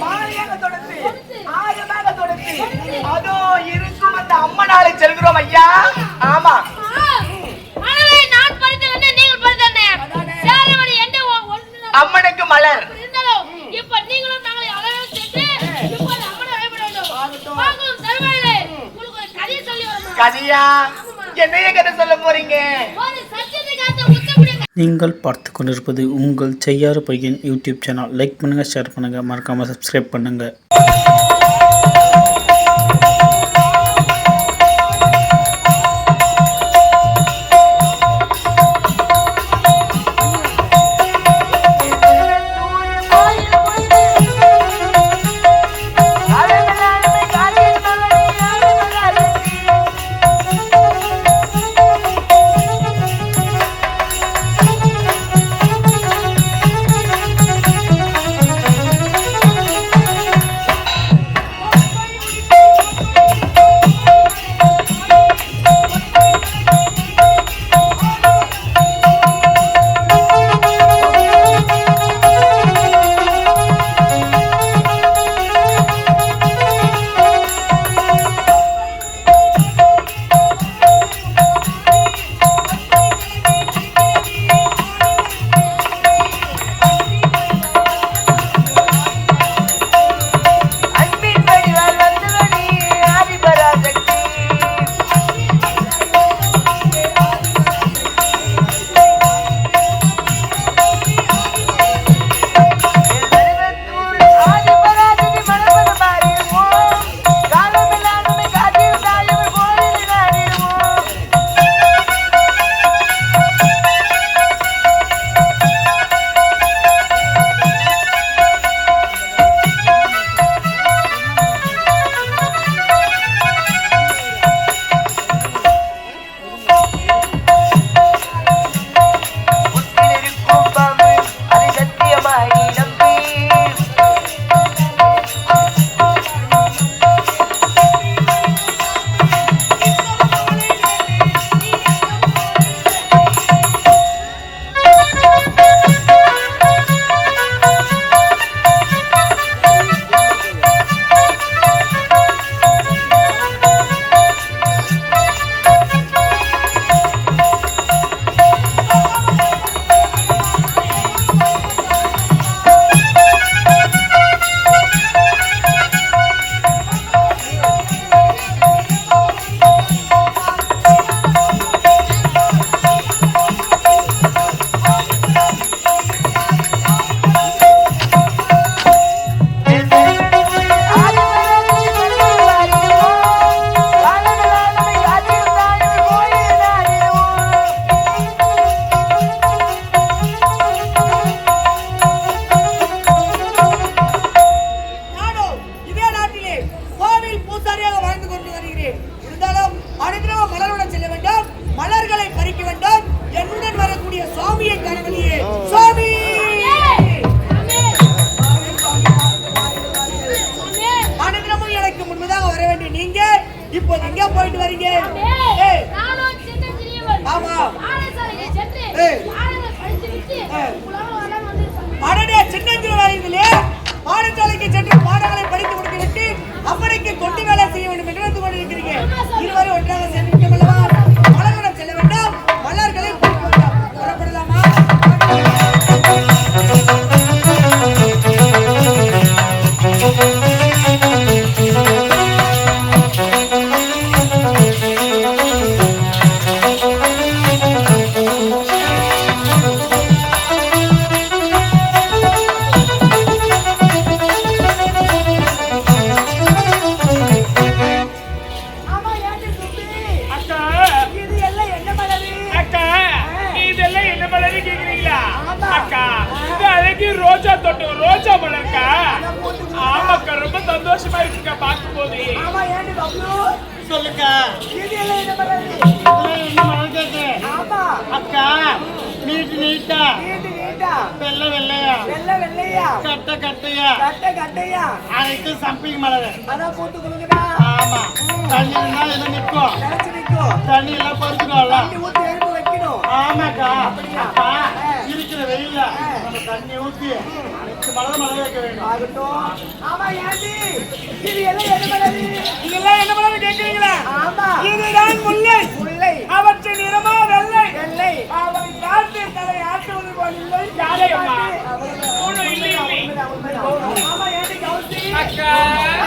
மாலையாக தொடுத்து ஆயுதமாக தொடுத்து அதோ இருக்கும் அந்த அம்மனாலை செல்கிறோம் ஐயா. ஆமா அம்மனுக்கு மலர் கதையா என்னைய கதை சொல்ல போறீங்க? நீங்கள் பார்த்து கொண்டிருப்பது உங்கள் செய்யாறு பையன் யூடியூப் சேனல். லைக் பண்ணுங்கள், ஷேர் பண்ணுங்கள், மறக்காமல் சப்ஸ்கிரைப் பண்ணுங்கள். பாடசாலைக்கு சென்று பாடங்களை படித்து முடித்துவிட்டு அம்மனுக்கு கொண்டு வேலை செய்ய வேண்டும் என்று வந்து கொண்டிருக்கிறீங்க. இருவரும் ஒன்றாக சென்று மலர்களிடம் செல்ல வேண்டாம், மலர்களை புறப்படலாமா? ரோஜா தொட்டு ரோஜா மலர்க்கா? ஆமாக்கா, ரொம்ப சந்தோஷமா இருக்குக்கா பார்க்கும் போது. சொல்லுங்க அக்கா, நீட்டு நீட்டா வெள்ள வெள்ளையா கட்ட கட்டையா அதுக்கு சம்பிங் மலர். ஆமா, தண்ணி இருந்தா எல்லாம் நிற்கும், தண்ணி எல்லாம் பறிச்சுக்கோல. ஆமாக்கா, இருக்கிற வெயில நம்ம தண்ணி ஊத்தி மலர் மலர் வைக்க வேண்டும். ஆகட்டும். ஆமா ஏண்டி இது எல்லாம் என்ன மலர்? இதெல்லாம் என்ன மலர் கேட்கிறீங்களா? ஆமா இதுதான் முல்லை. முல்லை. அவற்றின் நிறமா வெள்ளை. வெள்ளை. அவன் காட்டு தலை ஆட்டுவது போல் இல்லை. யாரையம்மா? ஒண்ணும் இல்லை, இல்லை. ஆமா ஏண்டி கவுசி? அக்கா,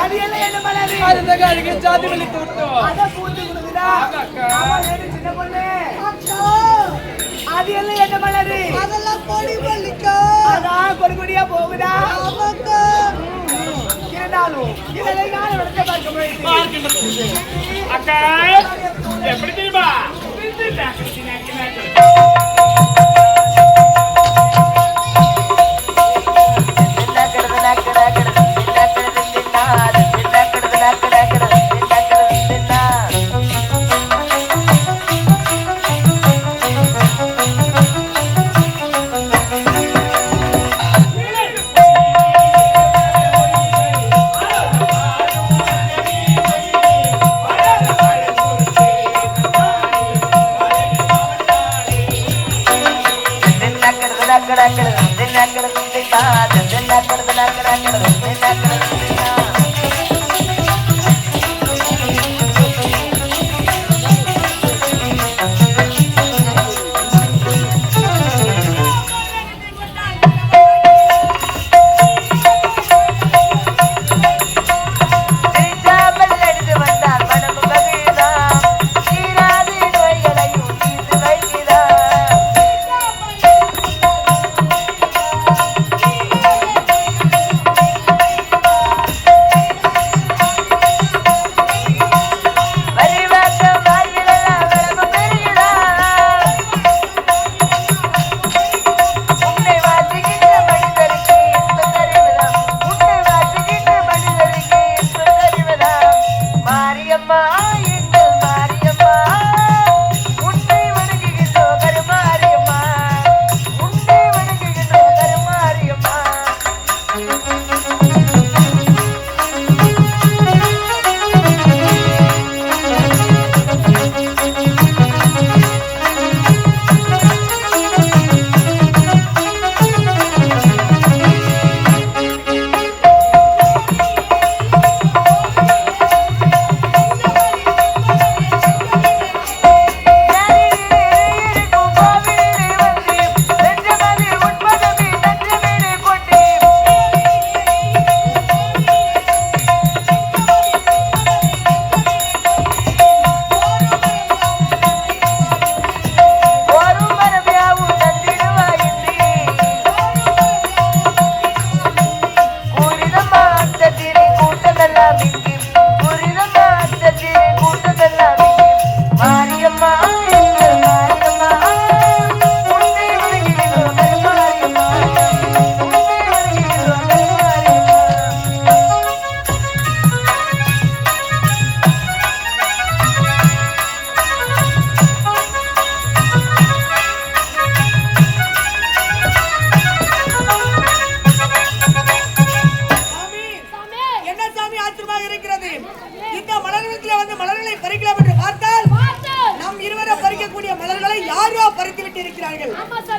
அது எல்லாம் என்ன மலர்? அதுதான் அழுகி ஜாதி வலித்து விட்டோம். அத பூத்து குடுக்குதா? அக்கா. ஆமா ஏண்டி சின்ன பொண்ணு? அக்கா. அது எல்லாம் என்ன மலர்? அதெல்லாம் கொடி மல்லிக்கா. அதான் கொடி கொடியா போகுதா? ஆமாக்கா. இருந்தாலும் இதெல்லாம் யாரை விட பார்க்க முடியும்? பார்க்கின்றது. அக்கா, எப்படி தெரியுமா?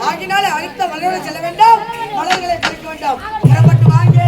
ஆகினால அடுத்த மலரோடு செல்ல வேண்டாம், மலர்களை பறிக்க வேண்டாம். புறப்பட்டு வாங்க.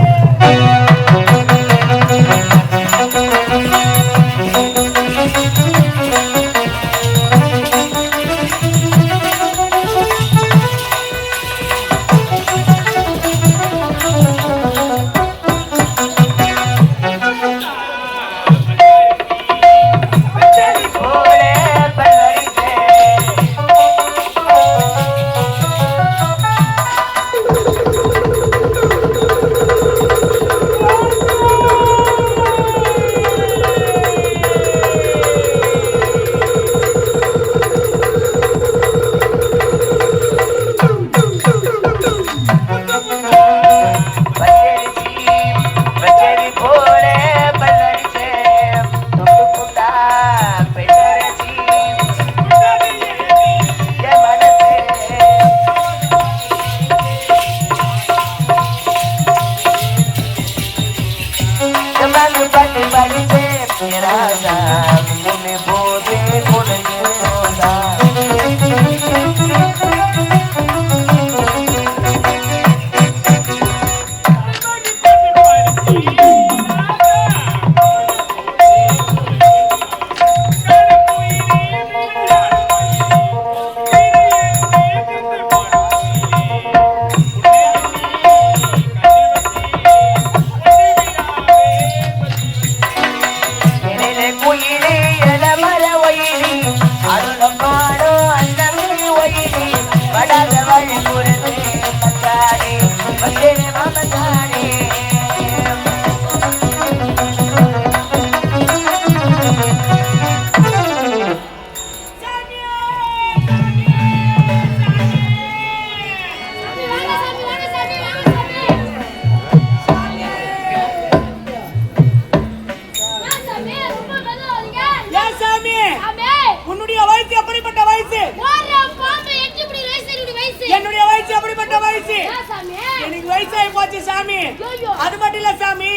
சாமி எனக்கு வயசாகி போச்சு சாமி ஐயோ. அது மட்டும் இல்ல சாமி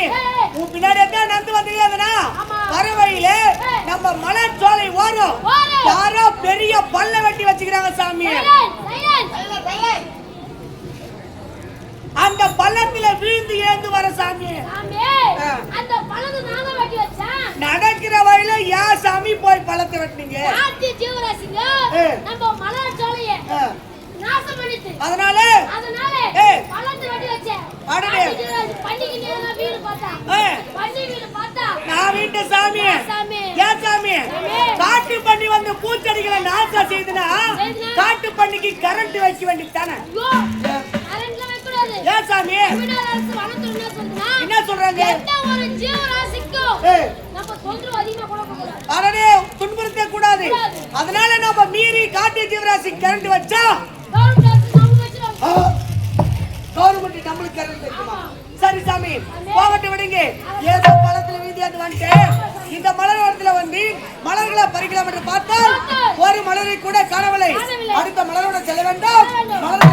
உன் பின்னாடி தான் நடந்து வந்துருக்காதுனா ஆமா. வர வழியில நம்ம மலர் சோலை ஓரம் ஓரம். யாரோ பெரிய பல்ல வெட்டி வச்சுக்கிறாங்க சாமி சைலண்ட் அந்த பள்ளத்துல வீழ்ந்து ஏந்து வர சாமி சாமி அந்த பழத்தை நாங்க வெட்டி வச்சேன் நடக்கிற வழியில யா சாமி போய் பள்ளத்தை வெட்டினீங்க ஆத்தி ஜீவராசிங்க நம்ம மலர் சோலைய நாசம் பண்ணிட்டு அதனால பழத்தை வெட்டி வச்சேன் அடடே. பண்டிகை நேரம் வீடு பார்த்தா பண்டிகை வீடு பார்த்தா நான் வீட்டு சாமி சாமி. ஏன் சாமி காட்டு பண்ணி வந்து பூச்செடிகளை நாசம் செய்துனா காட்டு பண்ணிக்கு கரண்ட் வைக்க வேண்டியது தானே ஐயோ கரண்ட்ல வைக்க கூடாது ஏன் சாமி தமிழ்நாடு அரசு வனத்துறை என்ன சொல்றா என்ன சொல்றாங்க எந்த ஒரு ஜீவராசிக்கும் நம்ம தொந்தரவு அதிகமா கொடுக்கக்கூடாது அடடே துன்புறுத்த கூடாது அதனால நம்ம மீறி காட்டு ஜீவராசி கரண்ட் வச்சா கவர்மெண்ட் நம்மளுக்கு கரண்ட் வைக்குமா சரி சாமி போகட்டு விடுங்க ஏதோ பழத்துல வீதியாந்து வந்துட்டு இந்த மலர் இடத்துல வந்து மலர்களை பறிக்கலாம் என்று பார்த்தால் ஒரு மலரை கூட காணவில்லை அடுத்த மலரோட செல்ல வேண்டும் மலரை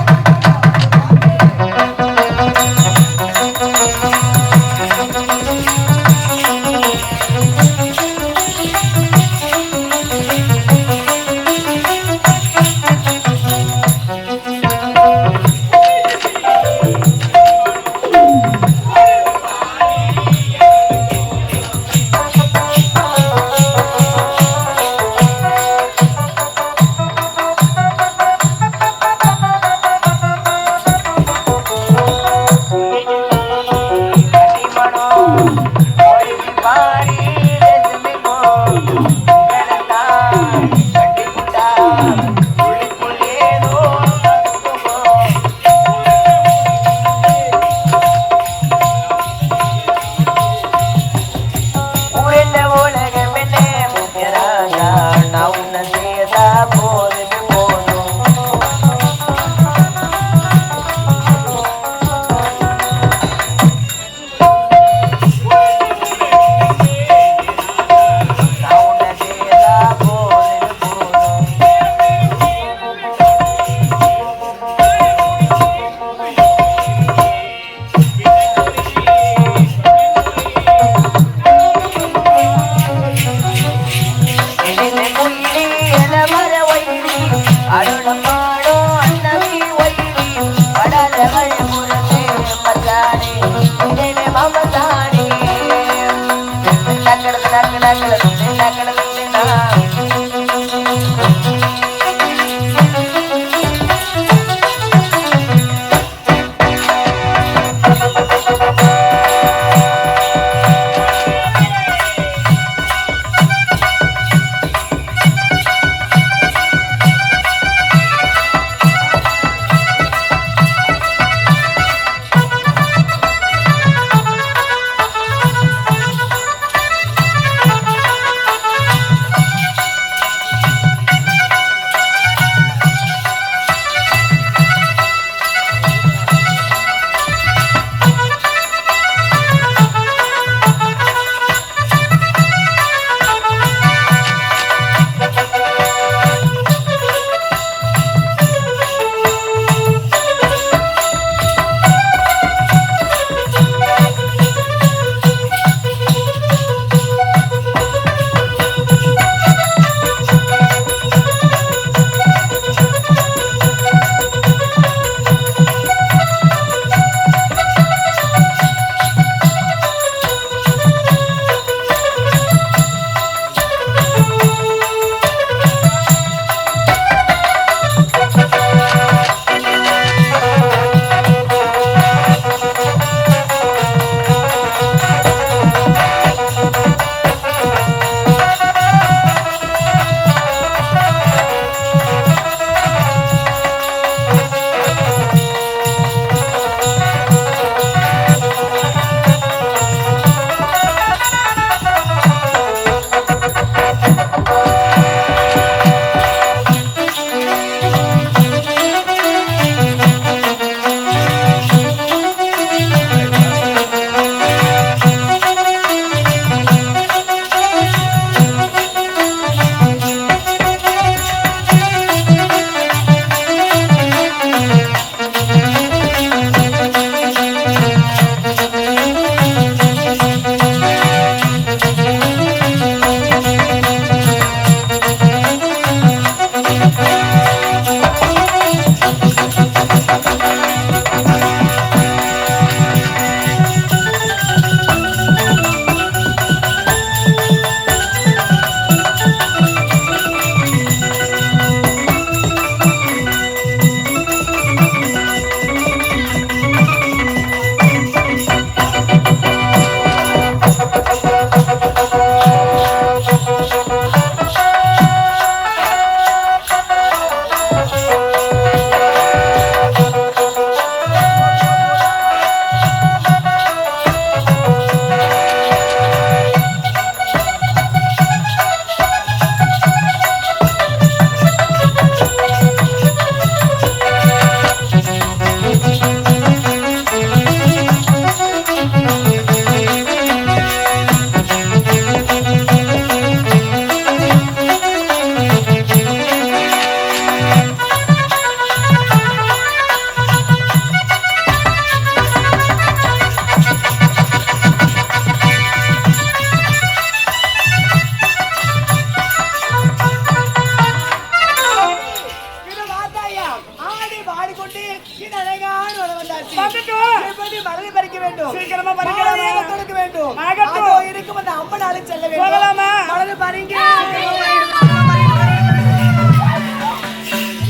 கொண்டு இந்த அழகான உலகம் வந்தாச்சு. வந்துட்டோம். இப்படி மரளி பறிக்க வேண்டும். சீக்கிரமா பறிக்கலாமா? மாலையாக தொடுக்க வேண்டும். ஆகட்டும். அதோ இருக்கும் அந்த அம்மனாரை செல்ல வேண்டும். போகலாமா? மரளி பறிங்க.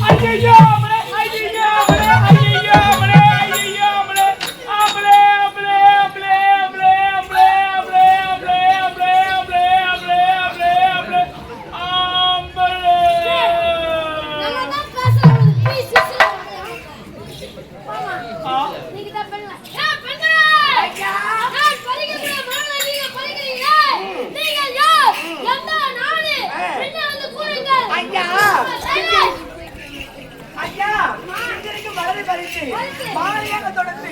ஐயையோ, அம்மே, ஐயையோ, அம்மே, ஐயையோ, அம்மே, ஐயையோ, அம்மே, அம்மே, அம்மே, அம்மே, அம்மே, அம்மே, அம்மே, அம்மே, அம்மே, அம்மே, அம்மே, அம்மே, அம்மே, அம்மே. நல்லா தான் பேசுறாங்க. Please sister. மாமா. நீங்க தான் பெண்களா? பெண்களா! நான் பறிக்கிறேன். மாமா நீங்க பறிக்கிறீங்க. நீங்கள் யார்? எந்த நாடு? என்ன வந்து கூறுங்கள். ஐயா ஐயா இங்க இருக்கு மரளி பறிச்சு மாலையாக தொடுத்து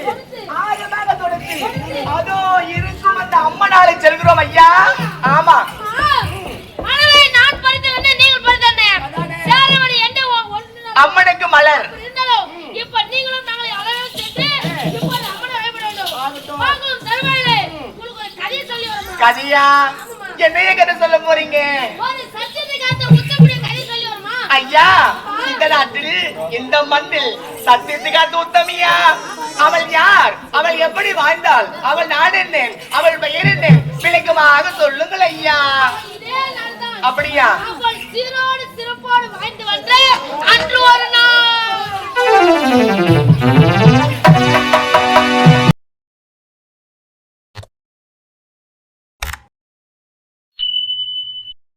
ஆகமாக தொடுத்து அதோ இருக்கும் அந்த அம்மனாரை செல்கிறோம் ஐயா. ஆமா மலரை நான் பறித்தேன் நீங்கள் பறித்தேன். சேரமணி என்ன ஒன்று அம்மனுக்கு மலர் இருந்தாலும் இப்ப நீங்களும் நாங்களை அழகாக சேர்த்து இப்ப அம்மனை வழிபட வேண்டும். வாங்கும் தருவாயிலே உங்களுக்கு ஒரு கதையை சொல்லி வரணும். கதையா என்னைய கதை சொல்ல போறீங்க? ஒரு சத்தியத்தை காத்த உத்தமுடைய கதை சொல்லி வருமா? ஐயா இந்த நாட்டில் இந்த மண்ணில் சத்தியத்துக்காக உத்தமியா? அவள் யார்? அவள் எப்படி வாழ்ந்தாள்? அவள் நாடு என்ன? அவள் பெயர் என்ன? விளக்கமாக சொல்லுங்கள் ஐயா. இதே நாள்தான் அப்படியா? அவள் சீரோடு சிறப்போடு வாழ்ந்து வந்து அன்று ஒரு நாள்